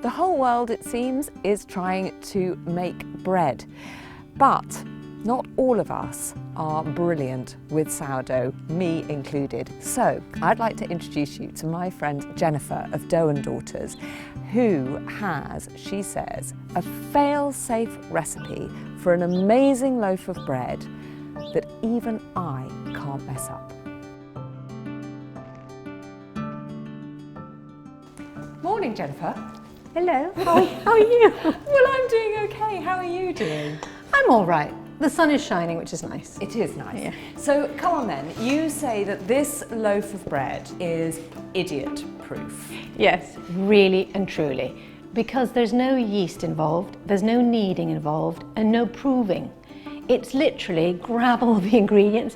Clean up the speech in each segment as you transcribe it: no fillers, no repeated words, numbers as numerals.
The whole world, it seems, is trying to make bread. But not all of us are brilliant with sourdough, me included. So I'd like to introduce you to my friend Jennifer of Dough & Daughters, who has, she says, a fail-safe recipe for an amazing loaf of bread that even I can't mess up. Morning, Jennifer. Hello, how are you? Well, I'm doing okay. How are you doing? I'm all right. The sun is shining, which is nice. It is nice. Yeah. So come on then, you say that this loaf of bread is idiot-proof. Yes, really and truly. Because there's no yeast involved, there's no kneading involved, and no proving. It's literally grab all the ingredients,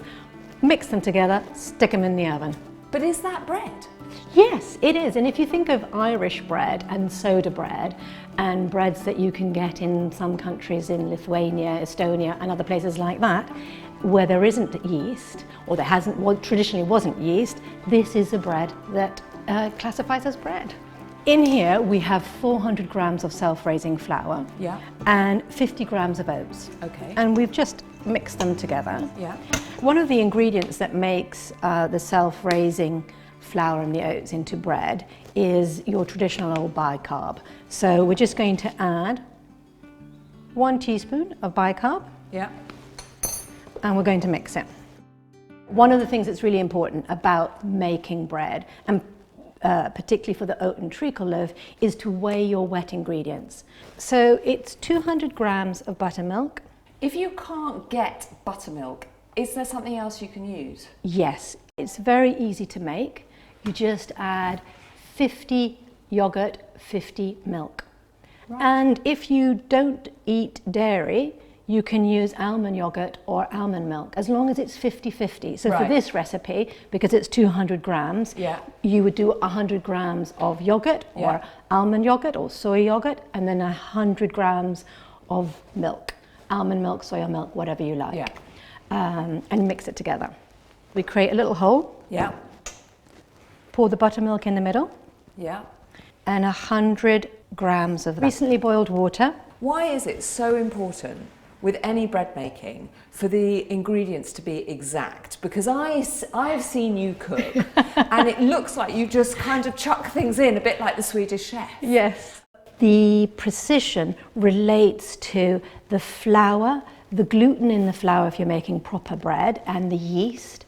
mix them together, stick them in the oven. But is that bread? Yes, it is. And if you think of Irish bread and soda bread and breads that you can get in some countries in Lithuania, Estonia and other places like that, where there isn't yeast, or there hasn't, well, traditionally wasn't yeast, this is a bread that classifies as bread. In here we have 400 grams of self-raising flour, Yeah. and 50 grams of oats. Okay. And we've just mixed them together. Yeah. One of the ingredients that makes the self-raising flour and the oats into bread is your traditional old bicarb. So we're just going to add 1 teaspoon of bicarb, Yeah. and we're going to mix it. One of the things that's really important about making bread, and particularly for the oat and treacle loaf, is to weigh your wet ingredients. So it's 200 grams of buttermilk. If you can't get buttermilk, is there something else you can use? Yes, it's very easy to make. You just add 50 yogurt, 50 milk. Right. And if you don't eat dairy, you can use almond yogurt or almond milk, as long as it's 50-50. So Right. for this recipe, because it's 200 grams, Yeah. you would do 100 grams of yogurt or Yeah. almond yogurt or soy yogurt, and then 100 grams of milk, almond milk, soya milk, whatever you like. Yeah. And mix it together. We create a little hole. Yeah. Pour the buttermilk in the middle, Yeah. and 100 grams of recently boiled water. Why is it so important with any bread making for the ingredients to be exact? Because I've seen you cook and it looks like you just kind of chuck things in a bit like the Swedish chef. Yes. The precision relates to the flour, the gluten in the flour if you're making proper bread, and the yeast.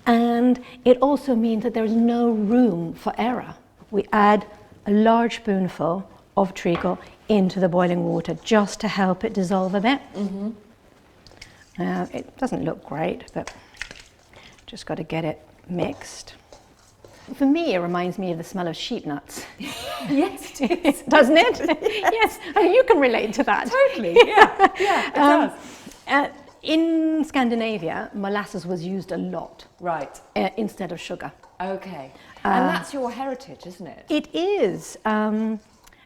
And it also means that there's no room for error. We add a large spoonful of treacle into the boiling water just to help it dissolve a bit. Mm-hmm. It doesn't look great, but just got to get it mixed. For me, it reminds me of the smell of sheep nuts. Yes, it is. Doesn't it? Yes, I mean, you can relate to that. Totally, yeah, yeah, it does. In Scandinavia, molasses was used a lot. Right. Instead of sugar. Okay. And that's your heritage, isn't it? It is. And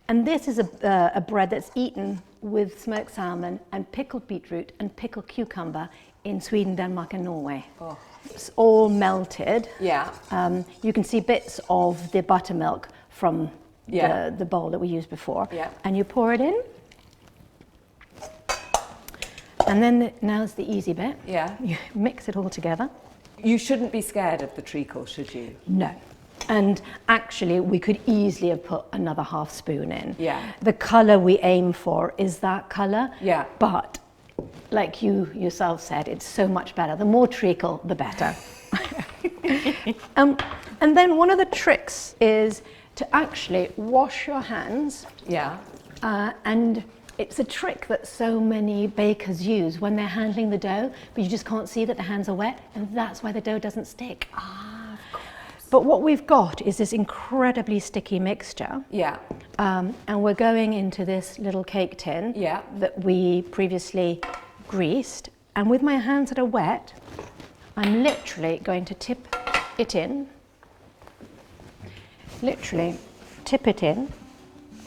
this is a bread that's eaten with smoked salmon and pickled beetroot and pickled cucumber in Sweden, Denmark and Norway. Oh. It's all melted. Yeah. You can see bits of the buttermilk from Yeah. the bowl that we used before. Yeah. And you pour it in. And then now's the easy bit. Yeah. You mix it all together. You shouldn't be scared of the treacle, should you? No. And actually, we could easily have put another half spoon in. Yeah. The colour we aim for is that colour. Yeah. But, like you yourself said, it's so much better. The more treacle, the better. And then one of the tricks is to actually wash your hands. Yeah. And it's a trick that so many bakers use when they're handling the dough, but you just can't see that the hands are wet, and that's why the dough doesn't stick. Ah, of course. But what we've got is this incredibly sticky mixture. Yeah. And we're going into this little cake tin Yeah. that we previously greased. And with my hands that are wet, I'm literally going to tip it in. Literally tip it in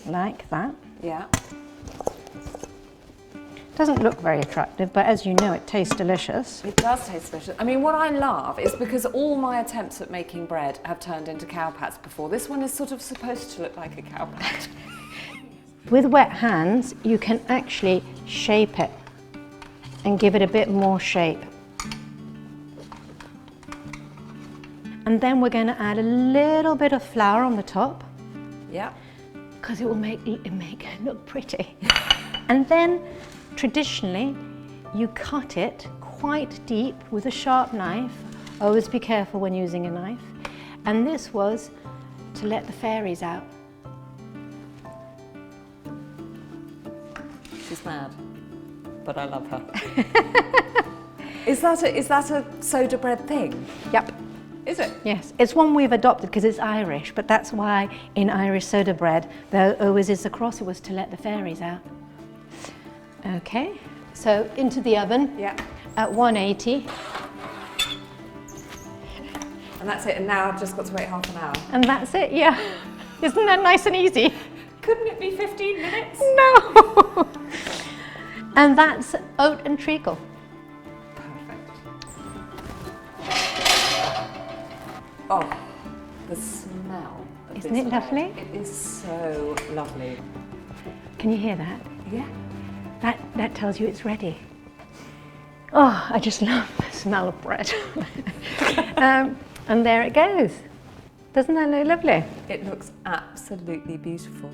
like that. Yeah. Doesn't look very attractive, but as you know, it tastes delicious. It does taste delicious. I mean, what I love is because all my attempts at making bread have turned into cow pats before. This one is sort of supposed to look like a cow pat. With wet hands, you can actually shape it and give it a bit more shape. And then we're going to add a little bit of flour on the top. Yeah. Because it will make it look pretty. And then, traditionally, you cut it quite deep with a sharp knife. Always be careful when using a knife. And this was to let the fairies out. She's mad, but I love her. Is that a soda bread thing? Yep. Is it? Yes, it's one we've adopted because it's Irish, but that's why in Irish soda bread there always is a cross. It was to let the fairies out. Okay, so into the oven. Yeah. At 180. And that's it, and now I've just got to wait half an hour. And that's it, yeah. Isn't that nice and easy? Couldn't it be 15 minutes? No! And that's oat and treacle. Perfect. Oh, the smell of Isn't this it lovely? bread. It is so lovely. Can you hear that? Yeah. That tells you it's ready. Oh, I just love the smell of bread. And there it goes. Doesn't that look lovely? It looks absolutely beautiful.